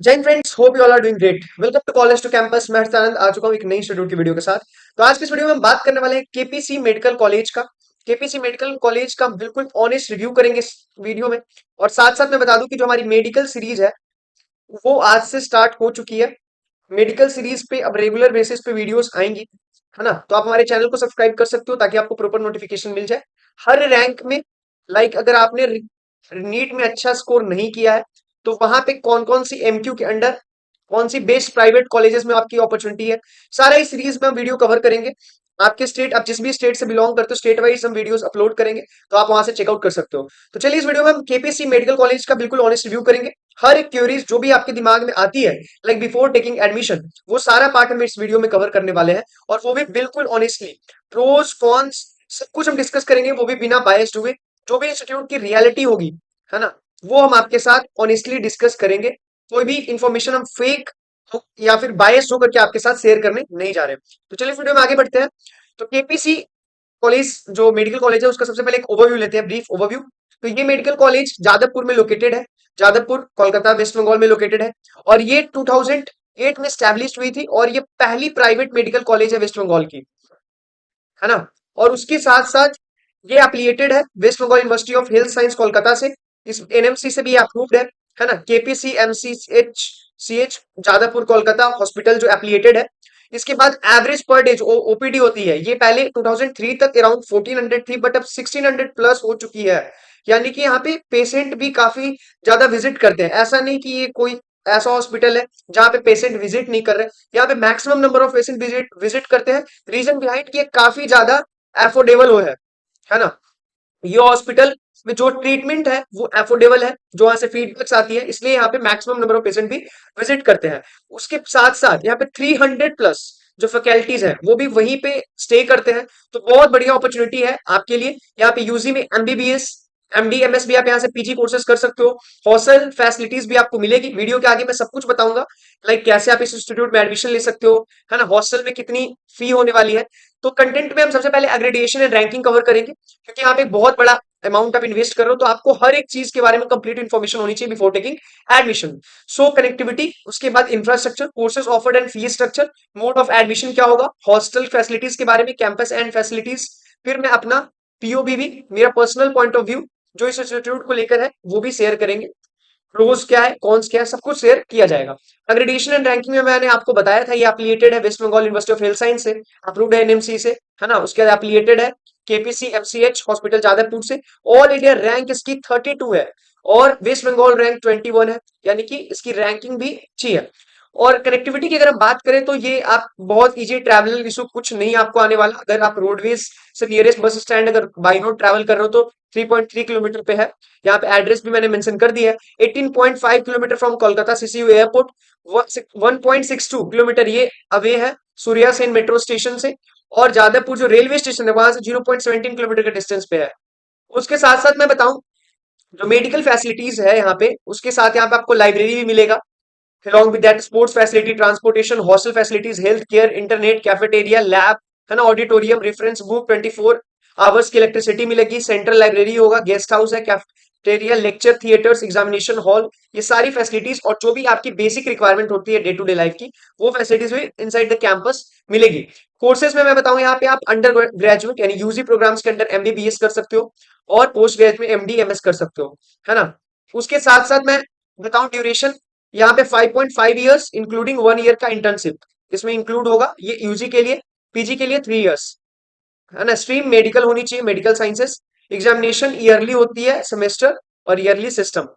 जय Hind friends, hope you all are doing great. Welcome to college to campus. मैं हर्षानंद आ चुका हूं एक नई शेड्यूल की वीडियो के साथ। तो आज की इस वीडियो में हम बात करने वाले हैं केपीसी मेडिकल कॉलेज का। केपीसी मेडिकल कॉलेज का बिल्कुल ऑनेस्ट रिव्यू करेंगे इस वीडियो में। और साथ साथ मैं बता दूं कि जो हमारी मेडिकल सीरीज है वो आज से स्टार्ट हो चुकी है। मेडिकल सीरीज पे अब रेगुलर बेसिस पे वीडियोस आएंगी, है ना। तो आप हमारे चैनल को सब्सक्राइब कर सकते हो ताकि आपको प्रॉपर नोटिफिकेशन मिल जाए हर रैंक में। अगर आपने नीट में अच्छा स्कोर नहीं किया है तो वहां पे कौन कौन सी एमक्यू के अंडर कौन सी बेस्ट प्राइवेट कॉलेजेस में आपकी अपॉर्चुनिटी है, सारा इस सीरीज में हम वीडियो कवर करेंगे। आपके स्टेट, आप जिस भी स्टेट से बिलोंग करते हो, स्टेट वाइज हम वीडियोस अपलोड करेंगे, तो आप वहां से चेकआउट कर सकते हो। तो चलिए इस वीडियो में हम केपीसी मेडिकल कॉलेज का बिल्कुल ऑनेस्ट रिव्यू करेंगे। हर एक क्यूरीज जो भी आपके दिमाग में आती है बिफोर टेकिंग एडमिशन, वो सारा पार्ट हम इस वीडियो में कवर करने वाले हैं। और वो भी बिल्कुल ऑनेस्टली, प्रोस कॉन्स सब कुछ हम डिस्कस करेंगे, वो भी बिना बायस्ड हुए। जो भी इंस्टीट्यूट की रियलिटी होगी, है ना, वो हम आपके साथ ऑनेस्टली डिस्कस करेंगे। कोई भी इंफॉर्मेशन हम फेक या फिर बायस्ड होकर के आपके साथ शेयर करने नहीं जा रहे। तो चलिए वीडियो में आगे बढ़ते हैं। तो केपीसी कॉलेज जो मेडिकल कॉलेज है उसका सबसे पहले एक ओवरव्यू लेते हैं, ब्रीफ ओवरव्यू। तो ये मेडिकल कॉलेज जादवपुर में लोकेटेड है। जादवपुर कोलकाता वेस्ट बंगाल में लोकेटेड है। और ये 2008 में स्टैब्लिश हुई थी और ये पहली प्राइवेट मेडिकल कॉलेज है वेस्ट बंगाल की, है ना। और उसके साथ साथ ये एफिलिएटेड है West Bengal University of Health Science Kolkata से। इस एनएमसी से भी अप्रूव्ड है ना। KPC MCH CH Jadavpur Kolkata hospital जो एफिलिएटेड है। इसके बाद एवरेज पर डे जो ओपीडी होती है, ये पहले 2003 तक अराउंड 1400 थी, बट अब 1600 प्लस हो चुकी है। यानी कि यहाँ पे पेशेंट भी काफी ज्यादा विजिट करते हैं। ऐसा नहीं कि ये कोई ऐसा हॉस्पिटल है जहाँ पे पेशेंट विजिट नहीं कर रहे। यहाँ पे maximum number of patient visit visit करते हैं। रीजन बिहाइंड कि ये काफी ज्यादा एफोर्डेबल हो है ना। ये हॉस्पिटल में जो ट्रीटमेंट है वो एफोर्डेबल है, जो वहां से फीडबैक्स आती है, इसलिए यहाँ पे मैक्सिमम नंबर ऑफ पेशेंट भी विजिट करते हैं। उसके साथ साथ यहाँ पे 300 प्लस जो फैकल्टीज है वो भी वहीं पे स्टे करते हैं। तो बहुत बढ़िया अपॉर्चुनिटी है आपके लिए। यहाँ पे यूजी में एमबीबीएस एमडी एमएस भी आप यहाँ से पीजी कोर्सेज कर सकते हो। हॉस्टल फैसिलिटीज भी आपको मिलेगी। वीडियो के आगे मैं सब कुछ बताऊंगा, कैसे आप इस इंस्टीट्यूट में एडमिशन ले सकते हो, है ना, हॉस्टल में कितनी फी होने वाली है। तो कंटेंट में हम सबसे पहले एग्रेडिएशन एंड रैंकिंग कवर करेंगे, क्योंकि यहाँ पे बहुत बड़ा अमाउंट आप इन्वेस्ट कर रहे हो, तो आपको हर एक चीज के बारे में कंप्लीट इन्फॉर्मेशन होनी चाहिए बिफोर टेकिंग एडमिशन। सो कनेक्टिविटी, उसके बाद infrastructure, courses offered and fees structure, mode of admission क्या होगा, हॉस्टल फैसिलिटीज के बारे में, कैंपस एंड फैसिलिटीज। फिर मैं अपना पीओबी भी, मेरा पर्सनल पॉइंट ऑफ व्यू जो इस इंस्टीट्यूट को लेकर है वो भी शेयर करेंगे। प्रोज क्या है, कॉन्स क्या है, सब कुछ शेयर किया जाएगा। अग्रेडेशन एंड रैंकिंग में मैंने आपको बताया था, ये एफिलिएटेड है West Bengal University of Health Science से, अप्रूव्ड है एनएमसी से, है ना। उसके बाद एफिलिएटेड है केपीसी एमसीएच हॉस्पिटल जादवपुर से। ऑल इंडिया रैंक इसकी 32 है और वेस्ट बंगाल रैंक 21 है, यानी कि इसकी रैंकिंग भी अच्छी है। और कनेक्टिविटी की अगर हम बात करें तो ये आप बहुत इजी, ट्रैवल इशू कुछ नहीं आपको आने वाला। अगर आप रोडवेज से नियरेस्ट बस स्टैंड अगर बाई रोड ट्रैवल कर रहे हो तो 3.3 किलोमीटर पे है। यहाँ पे एड्रेस भी मैंने मेंशन कर दिया है। 18.5 kilometre from Kolkata CCU airport. 1.62 kilometre ये अवे है सूर्या सेन मेट्रो स्टेशन से। और जादवपुर जो रेलवे स्टेशन है वहां से 0.17 किलोमीटर के डिस्टेंस पे है। उसके साथ साथ मैं बताऊं, जो मेडिकल फैसिलिटीज है यहाँ पे, उसके साथ यहाँ पे आपको लाइब्रेरी भी मिलेगा। along with that sports facility, transportation, hostel facilities, health care, internet, cafeteria, lab, है ना, ऑडिटोरियम, रेफरेंस बुक, 24 आवर्स की इलेक्ट्रिसिटी मिलेगी, सेंट्रल लाइब्रेरी होगा, गेस्ट हाउस है, cafeteria, lecture theatres, examination hall, ये सारी फैसिलिटीज और जो भी आपकी बेसिक रिक्वायरमेंट होती है डे टू डे लाइफ की, वो फैसिलिटीज भी इनसाइड द कैंपस मिलेगी। कोर्सेज में मैं बताऊं, यहाँ पे आप अंडर ग्रेजुएट यानी यूजी प्रोग्राम्स के अंदर एमबीबीएस कर सकते हो और पोस्ट ग्रेजुएट में एमडी एमएस कर सकते हो, है ना। उसके साथ साथ मैं बताऊं ड्यूरेशन, यहाँ पे 5.5 ईयर्स इंक्लूडिंग 1 ईयर का इंटर्नशिप इसमें इंक्लूड होगा। ये यूजी के लिए, पीजी के लिए 3 ईयर्स, है ना। स्ट्रीम मेडिकल होनी चाहिए, मेडिकल साइंसेस। एग्जामिनेशन ईयरली होती है, सेमेस्टर और ईयरली सिस्टम।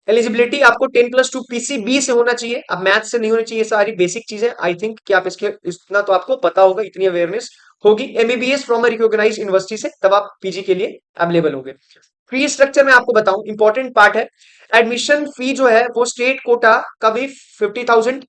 एलिजिबिलिटी आपको 10+2 पीसीबी से होना चाहिए, अब मैथ से नहीं होनी चाहिए। सारी बेसिक चीजें आई थिंक कि आप इसके इतना तो आपको पता होगा, इतनी अवेयरनेस होगी। MBBS from a recognised university से, तब आप पीजी के लिए अवेलेबल होंगे। फी स्ट्रक्चर में आपको बताऊं, इंपॉर्टेंट पार्ट है। एडमिशन फी जो है वो स्टेट कोटा का भी 50,000,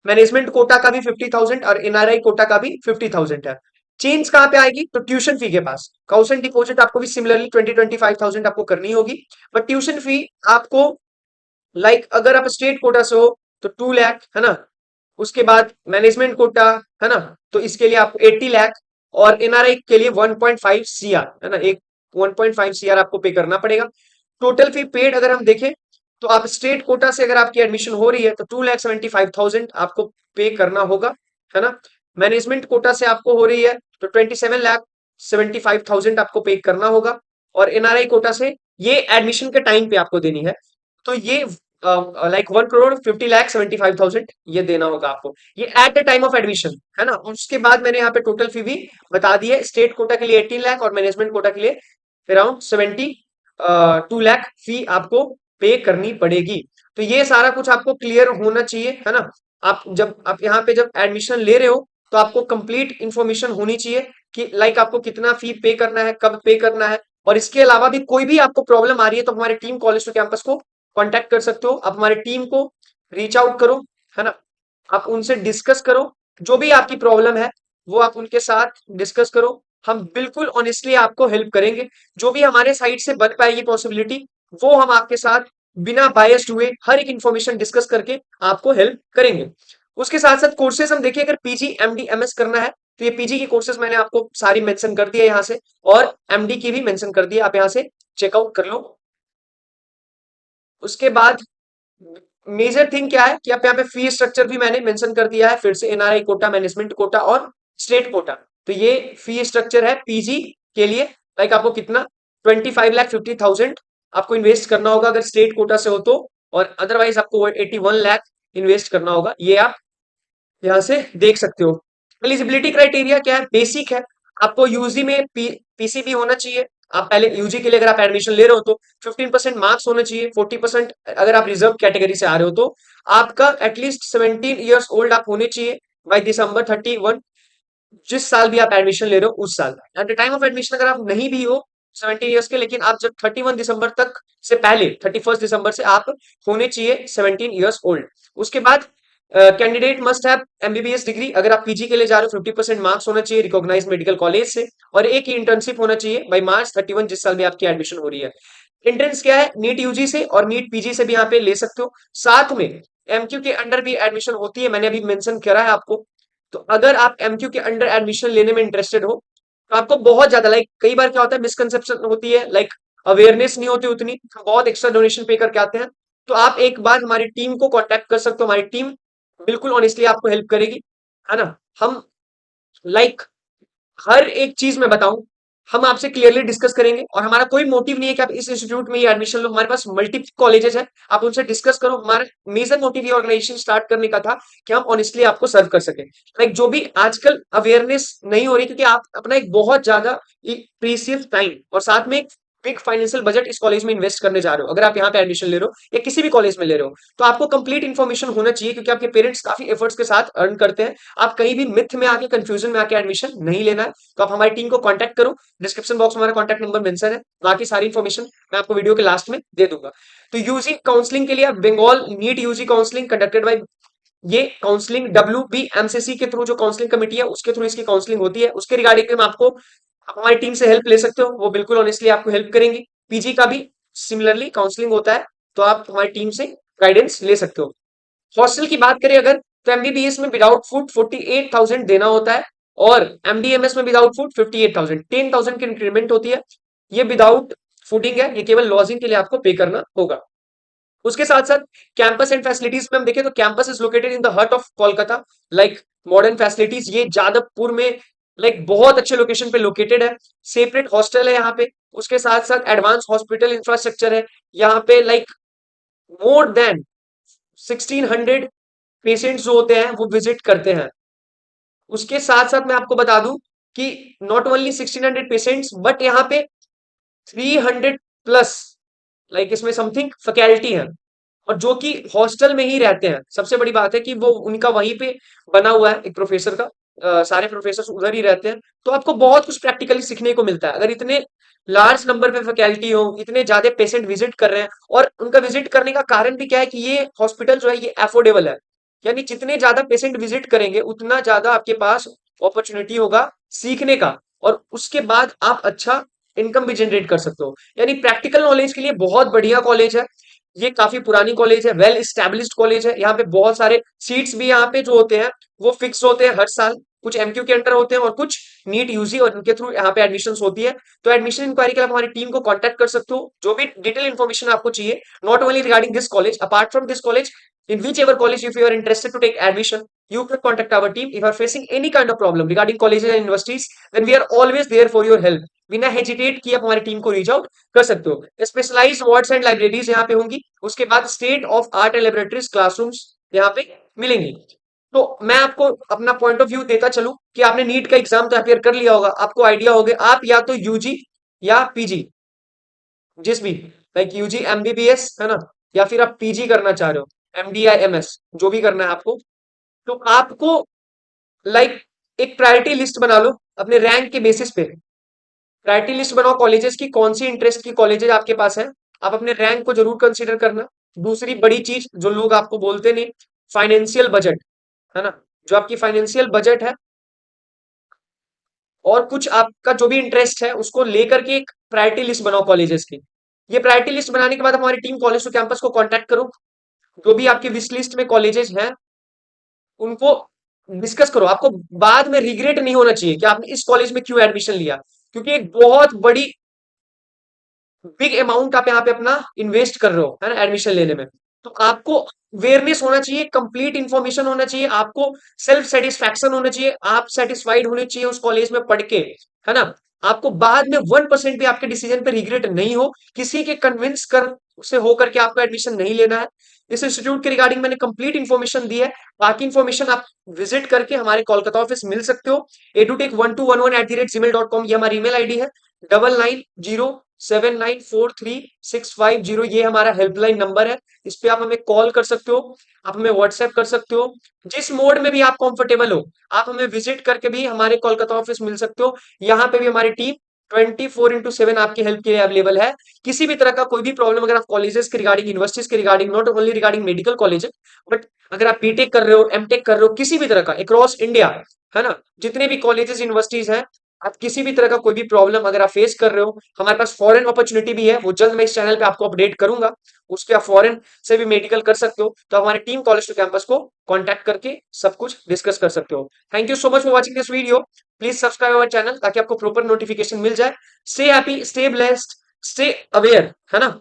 मैनेजमेंट कोटा का भी 50,000 और एनआरआई कोटा का भी 50,000 है। चेंज कहां पे आएगी, तो ट्यूशन फी के पास। काउंसन डिपॉजिट आपको भी सिमिलरली 20-25,000 आपको करनी होगी। बट ट्यूशन फी आपको, अगर आप स्टेट कोटा से हो तो 2 लाख, है ना। उसके बाद मैनेजमेंट कोटा, है ना, तो इसके लिए आपको 80 लाख। और एनआरआई के लिए 1.5 सीआर, है ना, एक 1.5 सीआर आपको पे करना पड़ेगा। टोटल फी पेड अगर हम देखें तो आप स्टेट कोटा से अगर आपकी एडमिशन हो रही है तो 2,75,000 आपको पे करना होगा, है ना। मैनेजमेंट कोटा से आपको हो रही है तो 27,75,000 आपको पे करना होगा। और एनआरआई कोटा से ये एडमिशन के टाइम पे आपको देनी है, तो ये लाइक 1,50,75,000 ये देना होगा आपको, ये at the time of admission, है ना। और उसके बाद मैंने यहाँ पे टोटल फी भी बता दी है, स्टेट कोटा के लिए 18 लाख और मैनेजमेंट कोटा के लिए अराउंड 2 लाख फी आपको पे करनी पड़ेगी। तो ये सारा कुछ आपको क्लियर होना चाहिए, है ना। आप यहाँ पे जब एडमिशन ले रहे हो तो आपको कंप्लीट इंफॉर्मेशन होनी चाहिए कि लाइक आपको कितना फी पे करना है, कब पे करना है। और इसके अलावा भी कोई भी आपको प्रॉब्लम आ रही है तो हमारे टीम कॉलेज टू कैंपस को कांटेक्ट कर सकते हो, आप हमारी टीम को रीच आउट करो, है ना। आप उनसे डिस्कस करो, जो भी आपकी प्रॉब्लम है वो आप उनके साथ डिस्कस करो। हम बिल्कुल ऑनेस्टली आपको हेल्प करेंगे, जो भी हमारे साइड से बन पाएगी पॉसिबिलिटी वो हम आपके साथ बिना बायस्ड हुए हर एक इंफॉर्मेशन डिस्कस करके आपको हेल्प करेंगे। उसके साथ साथ कोर्सेज हम देखिए, अगर पीजी एमडी एमएस करना है तो ये पीजी की कोर्सेज मैंने आपको सारी मेंशन कर दी है यहाँ से, और एमडी की भी मेंशन कर दी है, आप यहाँ से चेकआउट कर लो। उसके बाद मेजर थिंग क्या है कि आप यहाँ पे फी स्ट्रक्चर भी मैंने मेंशन कर दिया है, फिर से एनआरआई कोटा, मैनेजमेंट कोटा और स्टेट कोटा। तो ये फी स्ट्रक्चर है पीजी के लिए, लाइक आपको कितना 25,50,000 आपको इन्वेस्ट करना होगा अगर स्टेट कोटा से हो तो, और अदरवाइज आपको 81 लाख इन्वेस्ट करना होगा, ये आप यहाँ से देख सकते हो। एलिजिबिलिटी क्राइटेरिया क्या है, बेसिक है, आपको यूजी में पीसीबी होना चाहिए। आप पहले यूजी के लिए अगर आप एडमिशन ले रहे हो तो 15% मार्क्स होना चाहिए, 40% अगर आप रिजर्व कैटेगरी से आ रहे हो तो आपका एटलीस्ट 17 ईयर्स ओल्ड आप होने चाहिए बाई December 31, जिस साल भी आप एडमिशन ले रहे हो उस साल। At the time of admission अगर आप नहीं भी हो 17 ईयर्स के, लेकिन आप जब 31 दिसंबर तक से पहले 31 दिसंबर से आप होने चाहिए 17 ईयर्स ओल्ड। उसके बाद candidate must have MBBS degree, अगर आप पीजी के लिए जा रहे हो 50% मार्क्स होना चाहिए रिकॉग्नाइज मेडिकल कॉलेज से, और एक ही इंटर्नशिप होना चाहिए बाई March 31, जिस साल भी आपकी एडमिशन हो रही है। एंट्रेंस क्या है, नीट यूजी से और नीट पीजी से भी यहाँ पे ले सकते हो, साथ में एमक्यू के अंडर भी एडमिशन होती है, मैंने अभी मेंशन करा है आपको। तो अगर आप एमक्यू के अंडर एडमिशन लेने में इंटरेस्टेड हो तो आपको बहुत ज्यादा, लाइक कई बार क्या होता है मिसकंसेप्शन होती है, लाइक अवेयरनेस नहीं होती उतनी, हम बहुत एक्स्ट्रा डोनेशन पे करके आते हैं। तो आप एक बार हमारी टीम को कांटेक्ट कर सकते हो, हमारी टीम बिल्कुल ऑनेस्टली आपको हेल्प करेगी, है ना। हम लाइक हर एक चीज मैं बताऊं, हम आपसे क्लियरली डिस्कस करेंगे, और हमारा कोई मोटिव नहीं है कि आप इस इंस्टीट्यूट में ही एडमिशन लो, हमारे पास मल्टीपल कॉलेजेस हैं, आप उनसे डिस्कस करो। हमारा मेजर मोटिव ये ऑर्गेनाइजेशन स्टार्ट करने का था कि हम ऑनेस्टली आपको सर्व कर सके, लाइक जो भी आजकल अवेयरनेस नहीं हो रही, क्योंकि आप अपना एक बहुत ज्यादा प्रीसियस टाइम और साथ में एक बिग फाइनेंशियल बजट इस कॉलेज में इन्वेस्ट करने जा रहे हो, अगर आप यहाँ पे एडमिशन ले रहे हो या किसी भी कॉलेज में ले रहे हो, तो आपको कंप्लीट इन्फॉर्मेशन होना चाहिए, क्योंकि आपके पेरेंट्स काफी एफर्ट्स के साथ अर्न करते हैं। आप कहीं भी मिथ में आके कंफ्यूजन में आके एडमिशन नहीं लेना है, तो आप हमारी टीम को कांटेक्ट करो, डिस्क्रिप्शन बॉक्स में हमारा कांटेक्ट नंबर मेंशन है, बाकी सारी इन्फॉर्मेशन मैं आपको वीडियो के लास्ट में दे दूंगा। तो यूजी काउंसलिंग के लिए आप Bengal NEET UG counselling conducted by, ये काउंसलिंग WBMCC के थ्रू जो काउंसलिंग कमेटी है उसके थ्रू इसकी काउंसलिंग होती है, उसके रिगार्डिंग में आपको आप हमारी टीम से हेल्प ले सकते हो, वो बिल्कुल ऑनेस्टली आपको हेल्प करेंगी। पीजी का भी सिमिलरली काउंसलिंग होता है, तो आप हमारी टीम से गाइडेंस ले सकते हो। हॉस्टल की बात करें अगर, तो एमबीबीएस में विदाउट फूड 48,000 देना होता है, और एमडीएमएस में विदाउट फूड 58,000, 10,000 की इंक्रीमेंट होती है। ये विदाउट फूडिंग है, ये केवल लॉजिंग के लिए आपको पे करना होगा। उसके साथ साथ कैंपस एंड फैसिलिटीज में हम देखें तो campus is located in the heart of Kolkata, like modern facilities ये जादवपुर में, लाइक बहुत अच्छे लोकेशन पे लोकेटेड है। सेपरेट हॉस्टल है यहाँ पे, उसके साथ साथ एडवांस हॉस्पिटल इंफ्रास्ट्रक्चर है यहाँ पे, लाइक मोर देन 1600 पेशेंट्स जो होते हैं वो विजिट करते हैं। उसके साथ साथ मैं आपको बता दूं कि नॉट ओनली 1600 पेशेंट्स, बट यहाँ पे 300 प्लस, लाइक इसमें समथिंग फैकल्टी है, और जो कि हॉस्टल में ही रहते हैं। सबसे बड़ी बात है कि वो उनका वहीं पे बना हुआ है एक प्रोफेसर का, सारे प्रोफेसर उधर ही रहते हैं, तो आपको बहुत कुछ प्रैक्टिकली सीखने को मिलता है। अगर इतने लार्ज नंबर पे फैकल्टी हो, इतने ज्यादा पेशेंट विजिट कर रहे हैं, और उनका विजिट करने का कारण भी क्या है कि ये हॉस्पिटल जो है ये अफोर्डेबल है, यानी जितने ज्यादा पेशेंट विजिट करेंगे उतना ज्यादा आपके पास अपॉर्चुनिटी होगा सीखने का, और उसके बाद आप अच्छा इनकम भी जनरेट कर सकते हो। यानी प्रैक्टिकल नॉलेज के लिए बहुत बढ़िया कॉलेज है, ये काफी पुरानी कॉलेज है, वेल एस्टेब्लिश्ड कॉलेज है, यहाँ पे बहुत सारे सीट्स भी यहाँ पे जो होते हैं वो फिक्स होते हैं हर साल, कुछ एमक्यू के अंडर होते हैं और कुछ नीट यूजी और इनके थ्रू यहाँ पे एडमिशन होती है। तो एडमिशन इंक्वायरी के लिए आप हमारी टीम को कांटेक्ट कर सकते हो। जो भी डिटेल इन्फॉर्मेशन आपको चाहिए, not only regarding this college, apart from this college, in whichever college if you are interested to take admission, you can contact our team. If you are facing any kind of problem regarding colleges and universities, then we are always there for your help. बिना hesitate किए आप हमारी team को reach out कर सकते हो। Specialised wards and libraries यहाँ पे होंगी। उसके बाद state of art and laboratories classrooms यहाँ पे मिलेंगी। तो मैं आपको अपना पॉइंट ऑफ व्यू देता चलूं कि आपने नीट का एग्जाम तो अपियर कर लिया होगा, आपको आइडिया होगा आप या तो यूजी या पीजी, जिस भी लाइक यूजी एमबीबीएस है ना, या फिर आप पीजी करना चाह रहे हो, एमडी या एमएस, जो भी करना है आपको, तो आपको लाइक एक प्रायोरिटी लिस्ट बना लो अपने रैंक के बेसिस पे। प्रायोरिटी लिस्ट बनाओ कॉलेजेस की, कौन सी इंटरेस्ट की कॉलेजेस आपके पास है, आप अपने रैंक को जरूर कंसीडर करना। दूसरी बड़ी चीज जो लोग आपको बोलते नहीं, फाइनेंशियल बजट, है ना, जो आपकी फाइनेंशियल बजट है और कुछ आपका जो भी इंटरेस्ट है उसको लेकर के एक प्रायोरिटी लिस्ट बनाओ कॉलेजेस की। ये प्रायोरिटी लिस्ट बनाने के बाद हमारी टीम कॉलेज टू कैंपस को कांटेक्ट करो। जो भी आपकी विश लिस्ट में कॉलेजेस हैं उनको डिस्कस करो। आपको बाद में रिग्रेट नहीं होना चाहिए कि आपने इस कॉलेज में क्यों एडमिशन लिया, क्योंकि एक बहुत बड़ी बिग अमाउंट आप यहाँ पे अपना इन्वेस्ट कर रहे हो, है ना, एडमिशन लेने में। तो आपको अवेयरनेस होना चाहिए, कंप्लीट इंफॉर्मेशन होना चाहिए, आपको सेल्फ सेटिस्फैक्शन होना चाहिए, आप सेटिस्फाइड होने चाहिए उस कॉलेज में पढ़ के, है ना। आपको बाद में 1% भी आपके डिसीजन पे रिग्रेट नहीं हो, किसी के कन्विंस कर से होकर के आपको एडमिशन नहीं लेना है। इस इंस्टीट्यूट के रिगार्डिंग मैंने कंप्लीट इन्फॉर्मेशन दी है। बाकी इन्फॉर्मेशन आप विजिट करके हमारे कोलकाता ऑफिस मिल सकते हो। edutech1211@gmail.com ये हमारी ईमेल आईडी है। 9907943650 ये हमारा हेल्पलाइन नंबर है। इस पे आप हमें कॉल कर सकते हो, आप हमें व्हाट्सएप कर सकते हो, जिस मोड में भी आप कंफर्टेबल हो आप हमें विजिट करके भी हमारे कोलकाता ऑफिस मिल सकते हो। यहाँ पे भी हमारी टीम 24/7 आपकी हेल्प के लिए अवेलेबल है। किसी भी तरह का कोई भी प्रॉब्लम अगर आप कॉलेजेस के रिगार्डिंग, यूनिवर्सिटीज के regarding, not only regarding medical college, but अगर आप बीटेक कर रहे हो, एमटेक कर रहे हो, किसी भी तरह का अक्रॉस इंडिया, है ना, जितने भी कॉलेजेस यूनिवर्सिटीज हैं, आप किसी भी तरह का कोई भी प्रॉब्लम अगर आप फेस कर रहे हो, हमारे पास फॉरेन अपॉर्चुनिटी भी है, वो जल्द मैं इस चैनल पे आपको अपडेट करूंगा। उस पे आप फॉरेन से भी मेडिकल कर सकते हो। तो हमारी टीम कॉलेज टू कैंपस को कांटेक्ट करके सब कुछ डिस्कस कर सकते हो। Thank you so much for watching this video. Please subscribe our channel ताकि आपको प्रॉपर नोटिफिकेशन मिल जाए। Stay happy, stay blessed, stay aware, है ना।